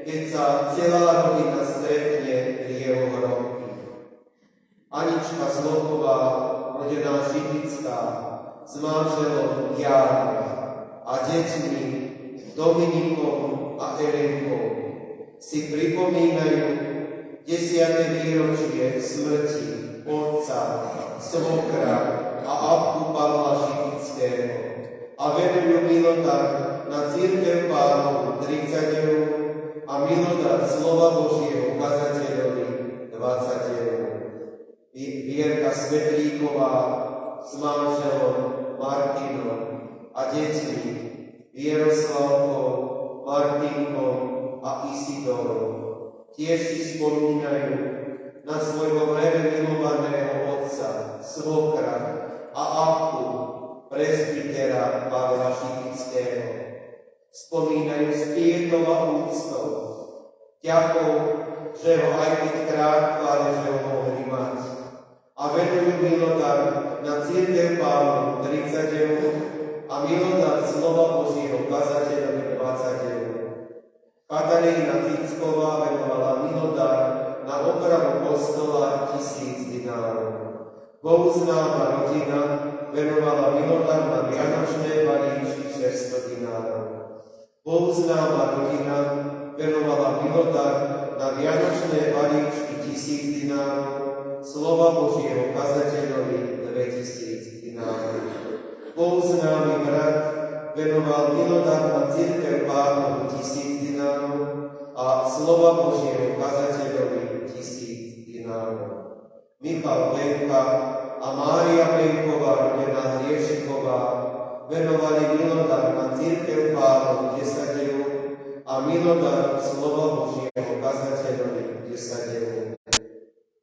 keď sa celá rodina stretne pri jeho hrobke. Anička Zloková, rodená Šipická, s manželom Jánom a deťmi Dominikom a Elenkou si pripomínajú 10. výročie smrti otca, svokra a abku Pavla Šipického a venujú milodar na Cirkev Pánovu 30 eur a milodar slova Božieho kazateľovi 20 eur. Vierka Svetlíková s manželom Martinom a deťmi Vieroslavkou, Martinkom a Isidorom tiež si spomínajú na svojho vrele milovaného otca, svokra a abku presbytera Pavla Šipického. Spomínajú s pietov a úctou, ďakou, že ho aj keď krátko, ale že ho mohli mať. A venujú milodar na Cirkev Pánovu 30 eur a milodar slova Božieho kazateľovi 20 eur. Katarína Cicková venovala milodar na opravu kostola 1000 dinárov. Bohuznáma rodina venovala milodar na vianočné balíčky 600 dinárov. Bohuznáma rodina venovala milodar na vianočné balíčky 1000 dinárov, slova Božieho kazateľovi 2000 dinárov. Bohuznámy brat venoval milodar na Cirkev Pánovu 1000 dinárov a slova Božieho kazateľovi 1000 dinárov. Michal Benka a Mária Benková, rodená Hriešiková, venovali milodar na Cirkev Pánovu 10 eur a milodar slova Božieho kazateľovi 10 eur.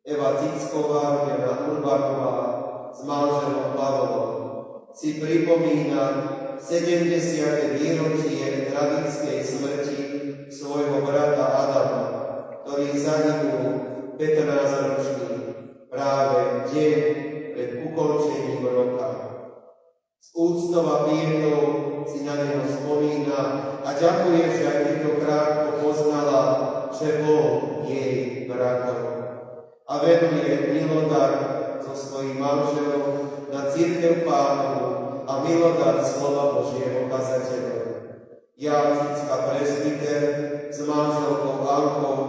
Eva Cicková, rodená Urbanová, s manželom Pavlom si pripomína 70. výročie tragickej smrti svojho brata Adama, ktorý zahynul 15-ročný práve deň pred ukončením roka. S úctou a pietou si na neho spomína a ďakuje, že aj týto krátko poznala, že bol jej bratom. A venuje milodar so svojím manželom na Cirkev Pánovu a milodar slova Božieho kazateľovi. Ján Cicka presbyter s manželkou Ankou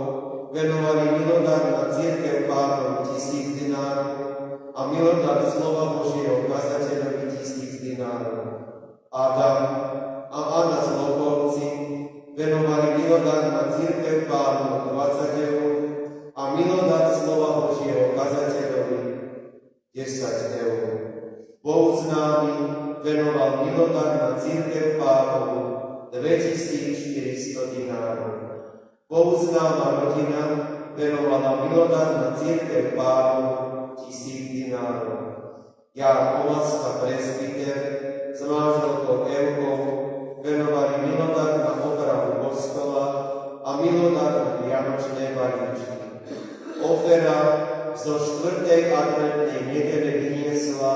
venovali milodar na Cirkev Pánovu 1000 dinárov a milodar slova Božieho kazateľovi 1000 dinárov. Adam a Anna Zlokovci venovali milodar na Cirkev Pánovu 20 eur a milodar slova Božieho kazateľovi 10 eur. Bohuznámy venoval milodar na Cirkev Pánovu 2400 dinárov. Bohuznáma rodina venovala milodar na Cirkev Pánovu 1000 dinárov. Ján Omaska presbyter s manželkou Evkou venovali milodar na opravu kostola a milodar na vianočné balíčky. Ofera zo 4. adventnej nedele vyniesla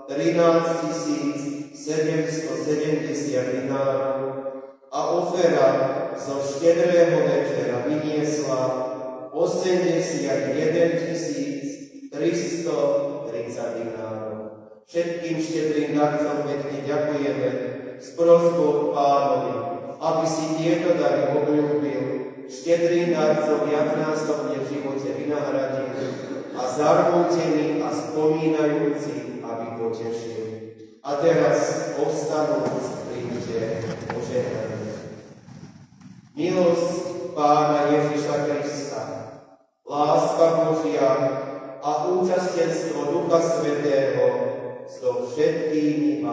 13 770 dinárov a ofera zo štedrého večera vyniesla 81 330 dinárov. Všetkým štedrým darcom pekne ďakujeme s prosbou Pánovi, aby si tieto dary obľúbil, štedrým darcom viacnásobne v živote vynahradil a zarmútený a spomínajúci, aby potešil. A teraz povstanúc príďte požehnanie. Milosť Pána Ježiša Krista, láska Božia a účastenstvo Ducha Svätého so všetkými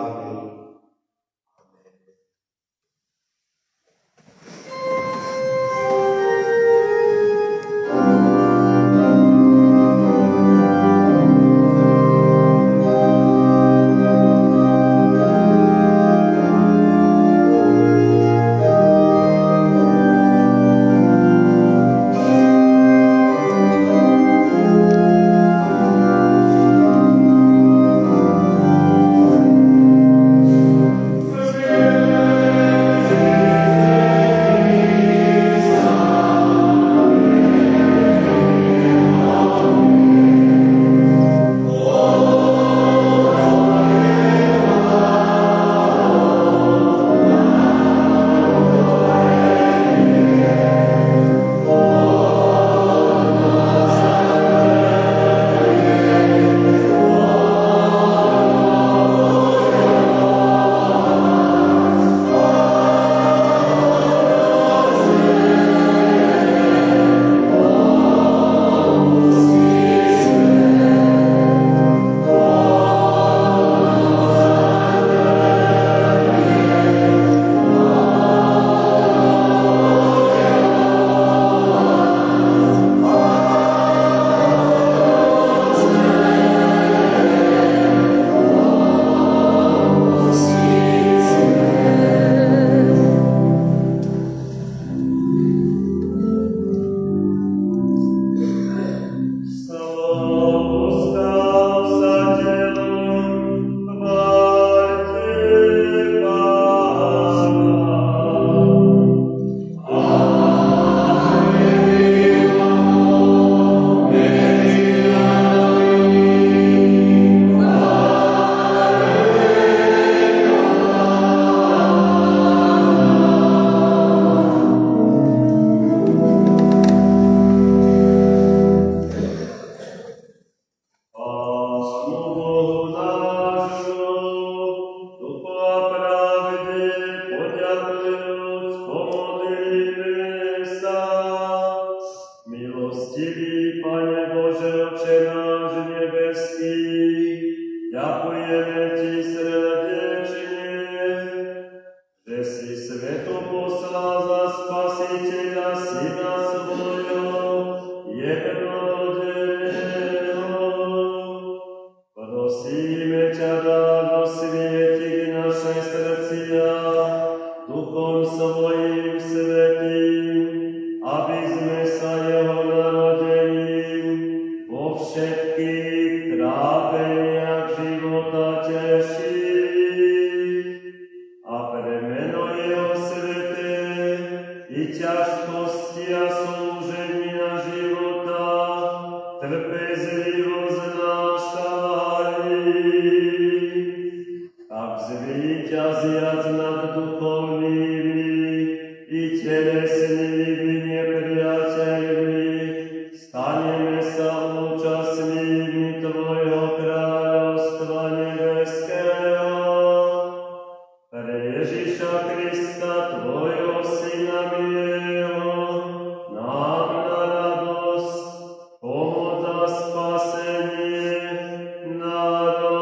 že si svetu poslal za Spasiteľa Syna svojho, jednorodeného. Prosíme ťa, dáš osvietiť naše srdcia Duchom svojim svätým, aby sme sa jeho narodením vo všetkých trápeniach života tešili a pre meno jeho sväté i ťažkosti a súženia života trpezlivo znášali. Tak zvíťaziac nad duchovnými i telesnými nepriateľmi, staneme sa účastnými Tvojho kráľovstva nebeského. Pre Ježiša Krista, Tvojho Syna milého, nám na radosť, pomoc a spasenie narodeného.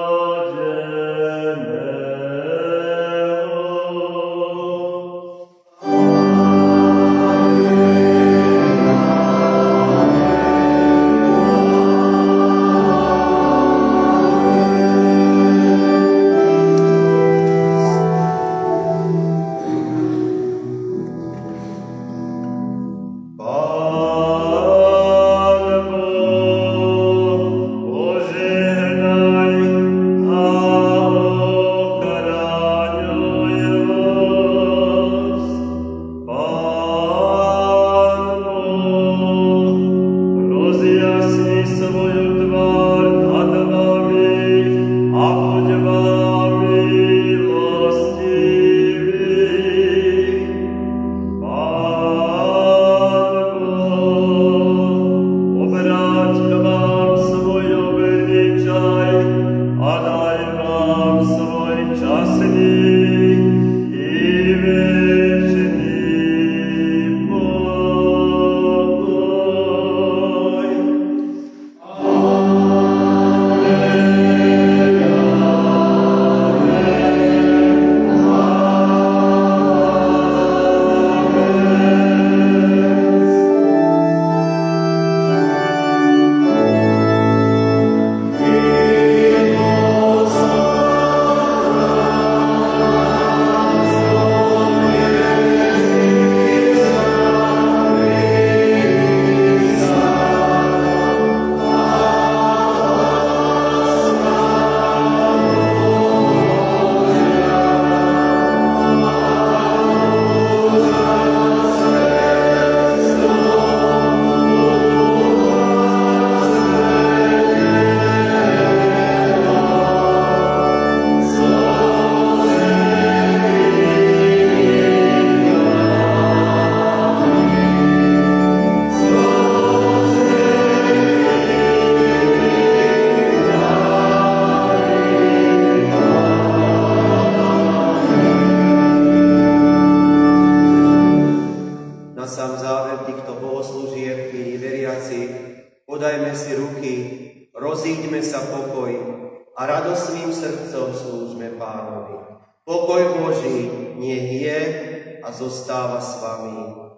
podajme si ruky, rozíďme sa pokoj a radosným srdcom slúžme Pánovi. Pokoj Boží nech je a zostáva s vami.